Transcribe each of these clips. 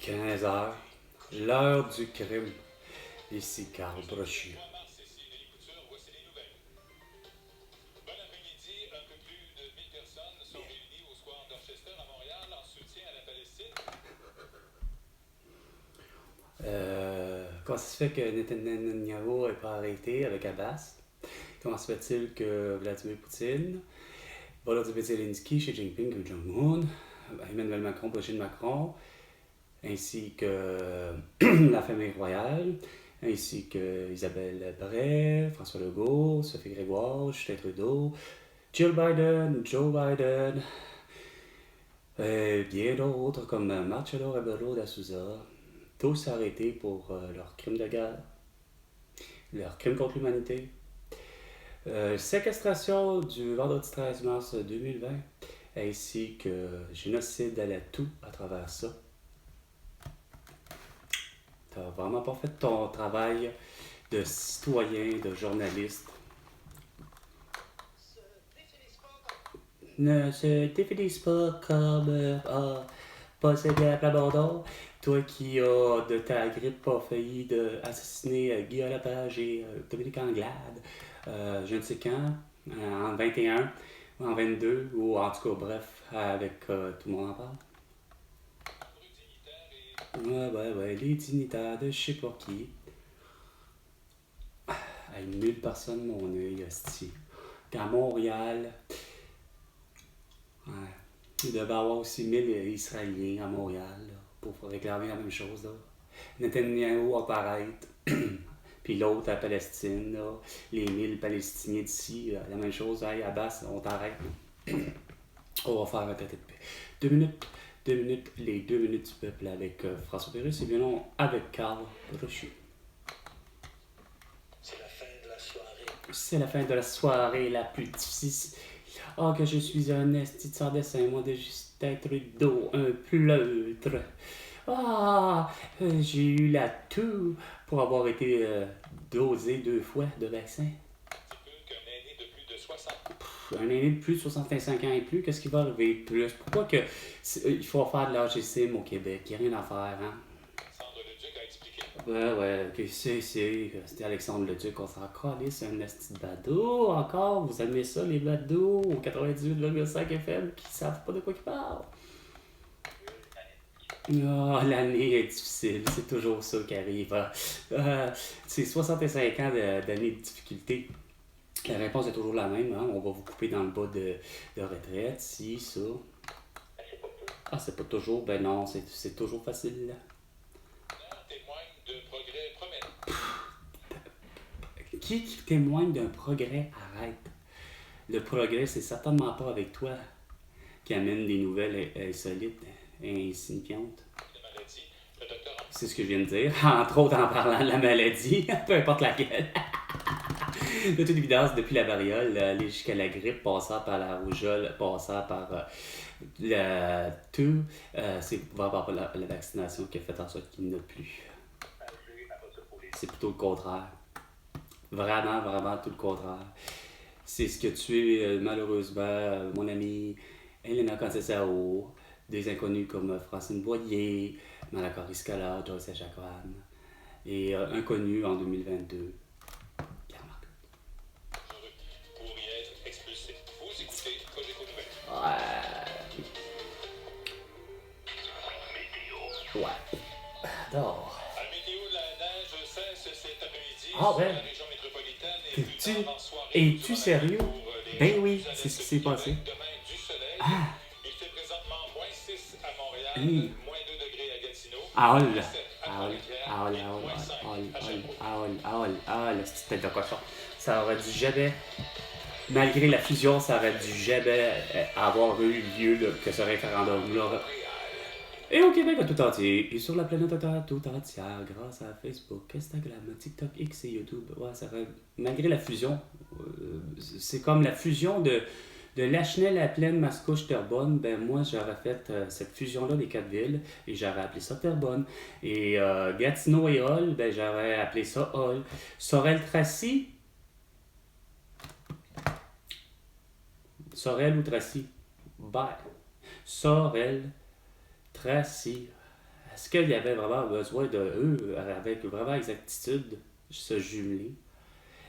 15 heures, l'heure du crime. Ici Carl Brochu. Comment ça se fait que Netanyahu n'est pas arrêté avec Abbas? Comment se fait-il que Vladimir Poutine, Volodymyr Zelensky, Xi Jinping, Kim Jong-un, Emmanuel Macron, Brigitte Macron, ainsi que la famille royale, ainsi que Isabelle Bray, François Legault, Sophie Grégoire, Justin Trudeau, Jill Biden, Joe Biden, et bien d'autres comme Marcelo Rebelo da Souza, tous arrêtés pour leurs crimes de guerre, leurs crimes contre l'humanité. Séquestration du vendredi 13 mars 2020, ainsi que génocide à la toux à travers ça. Tu n'as vraiment pas fait ton travail de citoyen, de journaliste. Ne se définissent pas comme possédé à abandon. Toi qui as de ta grippe pas failli assassiner Guillaume Lepage et Dominique Anglade, je ne sais quand, en 21 ou en 22, ou en tout cas, bref, avec tout le monde en parle. Ouais, les dignitaires de je sais pas qui. Nulle personne mon œil, hostie. Qu'à Montréal, ouais, il devait y avoir aussi 1000 Israéliens à Montréal là, pour réclamer la même chose. Là. Netanyahu apparaître, puis l'autre à Palestine, là, les 1000 Palestiniens d'ici, la même chose. Hey, Abbas, on t'arrête. On va faire un traité de paix. 2 minutes, les 2 minutes du peuple avec François Pérusse et bien non avec Carl Brochu. C'est la fin de la soirée la plus difficile. Oh, que je suis un esti de sans dessin, moi de Justin Trudeau, un pleutre. Ah, j'ai eu la toux pour avoir été dosé 2 fois de vaccin. Un aîné de plus de 65 ans et plus, qu'est-ce qui va arriver de plus? Pourquoi que il faut faire de l'AGCIM au Québec? Il n'y a rien à faire, hein? Ouais, ok, c'était Alexandre Leduc, on s'en calisse, c'est un esti de badaud, encore, vous aimez ça, les badauds, au 98,5 FM, qui savent pas de quoi ils parlent? Ah, l'année est difficile, c'est toujours ça qui arrive. C'est 65 ans d'années de difficulté. La réponse est toujours la même, hein? On va vous couper dans le bas de retraite, si, ça. Ah, c'est pas toujours, ben non, c'est toujours facile. Qui témoigne d'un progrès? Arrête. Le progrès, c'est certainement pas avec toi qui amène des nouvelles insolites et insignifiantes. C'est ce que je viens de dire, entre autres en parlant de la maladie, peu importe laquelle. De toute évidence, depuis la variole, aller jusqu'à la grippe, passant par la rougeole, passant par la toux, c'est par la vaccination qui a fait en sorte qu'il n'y en a plus. C'est plutôt le contraire. Vraiment tout le contraire. C'est ce que tu es, malheureusement, mon ami Elena Contessao, des inconnus comme Francine Boyer, Malakari Scala, Joyce Echaquan, et inconnu en 2022. Ouais. Adore. Ah ben. Es-tu sérieux? Ben oui, c'est ce qui s'est passé. Ah. C'était de cochon. Ça aurait dû jamais, malgré la fusion, ça aurait dû jamais avoir eu lieu que ce référendum-là. Et au Québec tout entier, et sur la planète tout entière, grâce à Facebook, Instagram, TikTok, X et YouTube. Ouais, ça aurait, malgré la fusion, c'est comme la fusion de Lachenel, La Plaine, Mascouche, Terrebonne. Ben moi, j'aurais fait cette fusion-là des 4 villes et j'aurais appelé ça Terrebonne. Et Gatineau et Hall, ben j'aurais appelé ça Hall. Sorel-Tracy. Sorel ou Tracy? Ben, Sorel, Tracy. est-ce qu'il y avait vraiment besoin de eux, avec vraiment exactitude, se jumeler?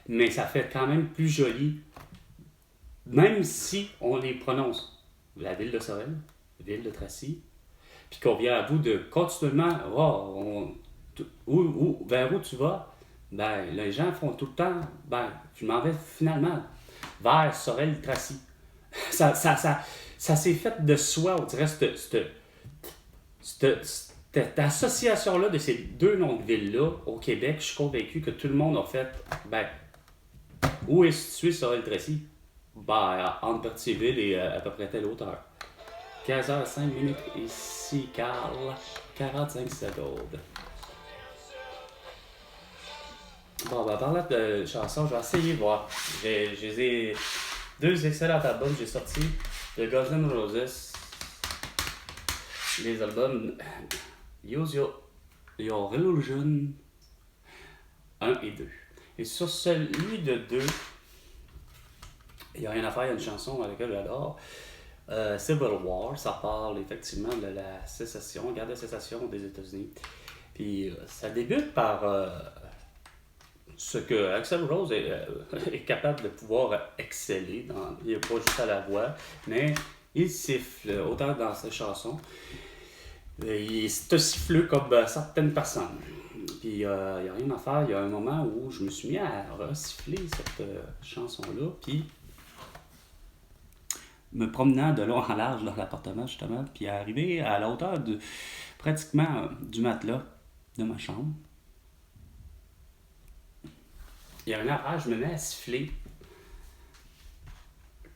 Mais ça fait quand même plus joli, même si on les prononce. La ville de Sorel, ville de Tracy, puis qu'on vient à bout de continuellement, vers où tu vas? Ben, les gens font tout le temps, ben, je m'en vais finalement vers Sorel-Tracy. Ça s'est fait de soi, on dirait, cette association-là de ces deux noms de villes-là au Québec. Je suis convaincu que tout le monde a fait, ben, où est situé Sorel-Tracy? Ben, entre Berthierville et à peu près telle hauteur. 15h05 ici, Carl. 45 secondes. Bon, ben, parlant de chansons, je vais essayer de voir. J'ai deux excellents albums. J'ai sorti de Guns N' Roses. Les albums Use Your Illusion 1 et 2. Et sur celui de 2, il n'y a rien à faire, il y a une chanson à laquelle j'adore. Civil War, ça parle effectivement de la sécession, guerre de sécession des États-Unis. Puis ça débute par ce que Axl Rose est capable de pouvoir exceller. Il n'est pas juste à la voix, mais il siffle autant dans ses chansons. Il est aussi siffleux comme certaines personnes. Puis il n'y a rien à faire. Il y a un moment où je me suis mis à resiffler cette chanson-là. Puis me promenant de long en large dans l'appartement, justement, puis arrivé à la hauteur pratiquement du matelas de ma chambre. Il y a rien à faire, je me mets à siffler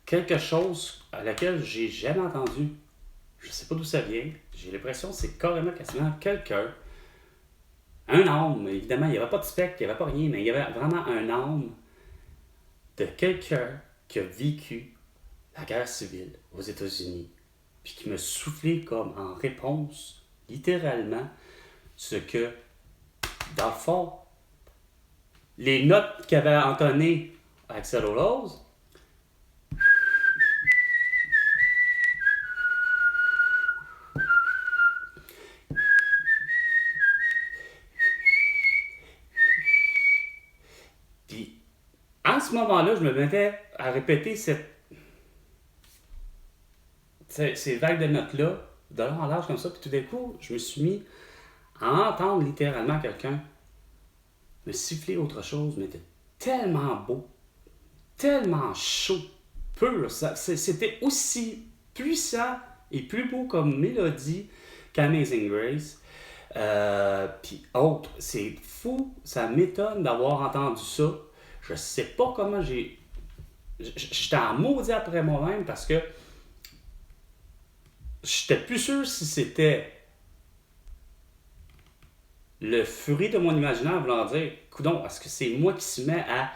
quelque chose à laquelle j'ai jamais entendu. Je sais pas d'où ça vient. J'ai l'impression que c'est carrément quasiment quelqu'un. Un âme, évidemment, il n'y avait pas de spectre, il n'y avait pas rien, mais il y avait vraiment un âme de quelqu'un qui a vécu la guerre civile aux États-Unis, puis qui me soufflait comme en réponse, littéralement, ce que, dans le fond, les notes qu'avait entonnées Axl Rose, puis en ce moment-là, je me mettais à répéter ces vagues de notes-là, de long en large comme ça, puis tout d'un coup, je me suis mis à entendre littéralement quelqu'un me siffler autre chose, mais c'était tellement beau, tellement chaud, pur. C'était aussi puissant et plus beau comme mélodie qu'Amazing Grace. Puis autre, c'est fou, ça m'étonne d'avoir entendu ça. Je sais pas comment j'étais en maudit après moi-même parce que j'étais plus sûr si c'était le fruit de mon imaginaire voulant dire, coudon, est-ce que c'est moi qui se met à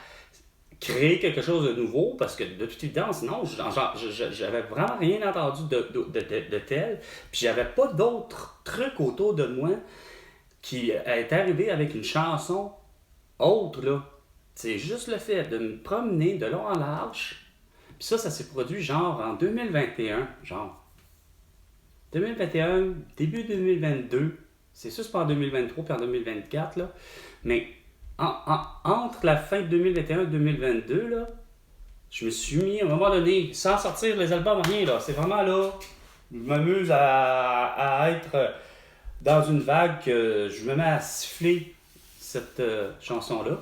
créer quelque chose de nouveau? Parce que de toute évidence, non, j'avais vraiment rien entendu de tel. Puis j'avais pas d'autres trucs autour de moi qui est arrivé avec une chanson autre, là. C'est juste le fait de me promener de long en large. Puis ça s'est produit genre en 2021, genre. 2021, début 2022. C'est sûr, c'est pas en 2023 puis en 2024, là. Mais entre la fin de 2021 et 2022, là, je me suis mis à un moment donné, sans sortir les albums, rien, là. C'est vraiment là, je m'amuse à être dans une vague que je me mets à siffler cette chanson-là.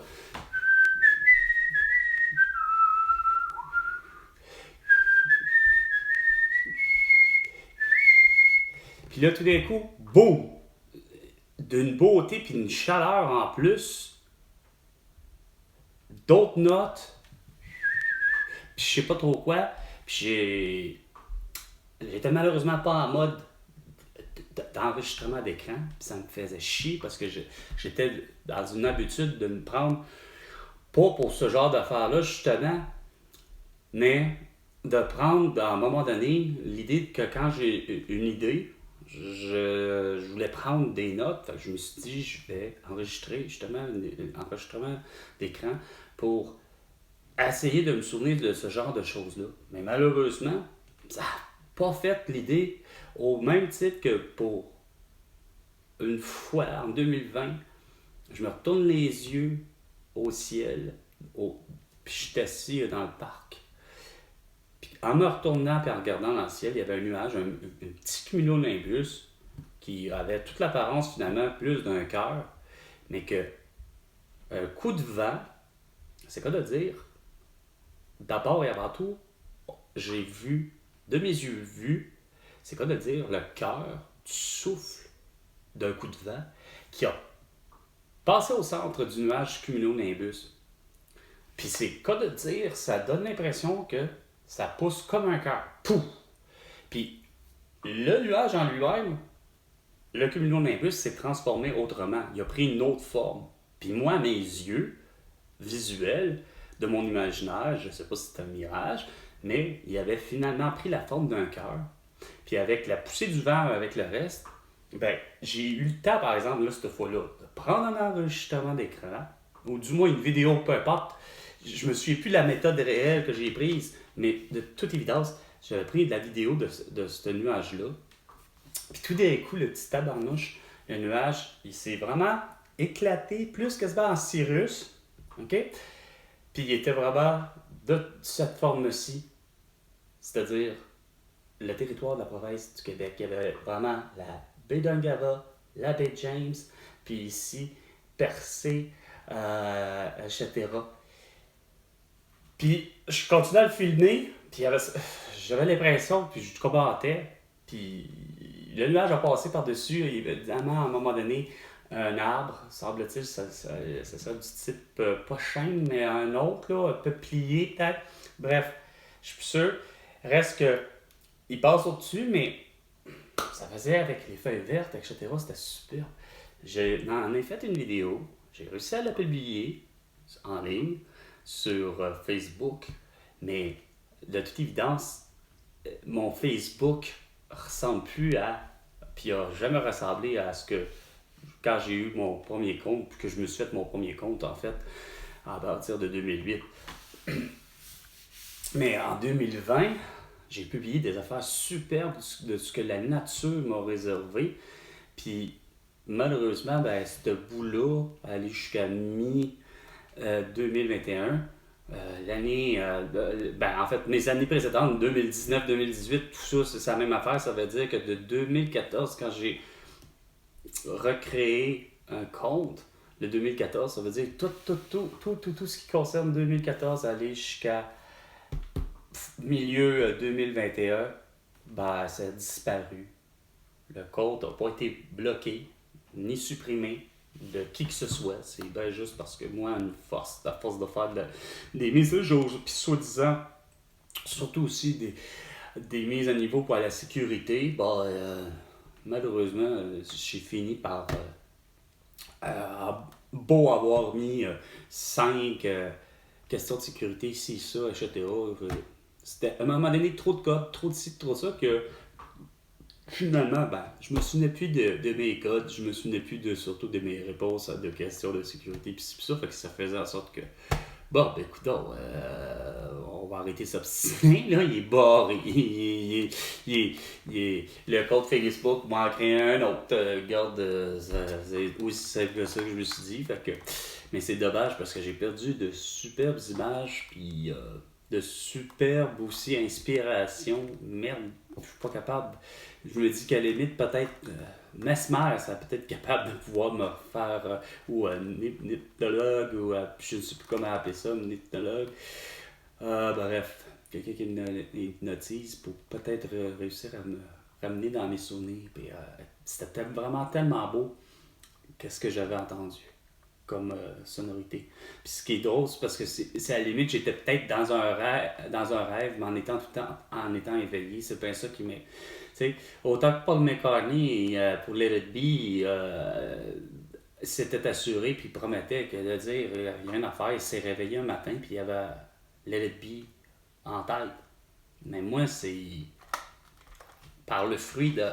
Puis là, tout d'un coup, boum! D'une beauté puis d'une chaleur en plus. D'autres notes. Puis je sais pas trop quoi. Puis j'étais malheureusement pas en mode d'enregistrement d'écran. Puis ça me faisait chier parce que j'étais dans une habitude de me prendre, pas pour ce genre d'affaires-là justement, mais de prendre à un moment donné l'idée que quand j'ai une idée, je voulais prendre des notes. Fait que je me suis dit, je vais enregistrer justement un enregistrement d'écran pour essayer de me souvenir de ce genre de choses-là. Mais malheureusement, ça n'a pas fait l'idée au même titre que pour une fois, en 2020, je me retourne les yeux au ciel, puis je suis assis dans le parc. Puis en me retournant et en regardant dans le ciel, il y avait un nuage, un petit cumulonimbus qui avait toute l'apparence finalement plus d'un cœur, mais que un coup de vent, c'est quoi de dire, d'abord et avant tout, j'ai vu, de mes yeux vus, c'est quoi de dire, le cœur du souffle d'un coup de vent qui a passé au centre du nuage cumulonimbus. Puis c'est quoi de dire, ça donne l'impression que ça pousse comme un cœur. Pouf! Puis le nuage en lui-même, le cumulonimbus s'est transformé autrement. Il a pris une autre forme. Puis moi, mes yeux visuels de mon imaginaire, je ne sais pas si c'est un mirage, mais il avait finalement pris la forme d'un cœur. Puis avec la poussée du vent, avec le reste, ben, j'ai eu le temps, par exemple, là, cette fois-là, de prendre un enregistrement d'écran, ou du moins une vidéo, peu importe. Je me souviens plus de la méthode réelle que j'ai prise, mais de toute évidence, j'avais pris de la vidéo de ce nuage-là. Puis tout d'un coup, le petit tabarnouche, le nuage, il s'est vraiment éclaté, plus quasiment en cirrus. OK? Puis il était vraiment de cette forme-ci, c'est-à-dire le territoire de la province du Québec. Il y avait vraiment la baie d'Ungava, la baie James, puis ici, Percé, etc. Puis je continuais à le filmer, puis j'avais l'impression, puis je commentais, puis le nuage a passé par-dessus, évidemment, à un moment donné, un arbre, semble-t-il, ça serait du type, pas chêne, mais un autre, là, un peu plié peut-être. Bref, je suis plus sûr. Reste que, il passe au-dessus, mais ça faisait avec les feuilles vertes, etc. C'était super. J'en ai fait une vidéo, j'ai réussi à la publier en ligne sur Facebook, mais de toute évidence, mon Facebook ressemble plus à, puis a jamais ressemblé à ce que quand j'ai eu mon premier compte, puis que je me suis fait mon premier compte en fait à partir de 2008. Mais en 2020, j'ai publié des affaires superbes de ce que la nature m'a réservé. Puis malheureusement, ben, ce bout-là, aller jusqu'à mi-2021, l'année, ben, en fait, mes années précédentes, 2019-2018, tout ça, c'est la même affaire. Ça veut dire que de 2014, quand j'ai recréé un compte, le 2014, ça veut dire tout ce qui concerne 2014, aller jusqu'à milieu 2021, ben, ça a disparu. Le compte n'a pas été bloqué, ni supprimé de qui que ce soit. C'est bien juste parce que moi, à force de faire des mises à jour, puis soi-disant, surtout aussi des mises à niveau pour la sécurité, ben, malheureusement, j'ai fini par, beau avoir mis 5 questions de sécurité, ici, ça, etc. C'était à un moment donné trop de codes, trop de ci, trop de ça, que finalement, ben, je me souvenais plus de mes codes, je me souvenais plus surtout de mes réponses à des questions de sécurité, puis ça, fait que ça faisait en sorte que, bon, ben écoute, on va arrêter s'obstiner, là, il est barré, le compte Facebook m'a en créé un autre, regarde, c'est aussi simple que ça que je me suis dit, fait que, mais c'est dommage parce que j'ai perdu de superbes images, puis de superbes aussi inspirations, merde, je suis pas capable. Je me dis qu'à la limite, peut-être, Mesmer serait peut-être capable de pouvoir me faire, ou un hypnologue, ou je ne sais plus comment appeler ça, un hypnologue. Bref, quelqu'un qui me hypnotise pour peut-être réussir à me ramener dans mes souvenirs. Puis, c'était vraiment tellement beau qu'est-ce que j'avais entendu comme sonorité. Puis ce qui est drôle, c'est parce que c'est à la limite, j'étais peut-être dans un rêve, mais en étant tout le temps en étant éveillé. C'est bien ça qui m'est. T'sais, autant que Paul McCartney, pour Let It Be, s'était assuré puis promettait que de dire il n'y a rien à faire, il s'est réveillé un matin puis il avait Let It Be en tête. Mais moi, c'est par le fruit de.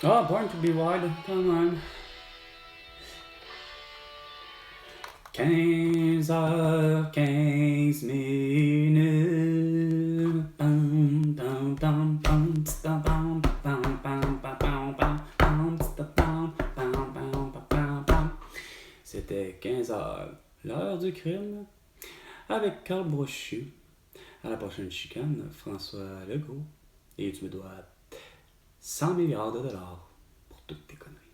Oh, Born to be Wild, come on. 15h15. C'était 15h, l'heure du crime, avec Carl Brochu. À la prochaine chicane, François Legault. Et tu me dois 100 milliards de dollars pour toutes tes conneries.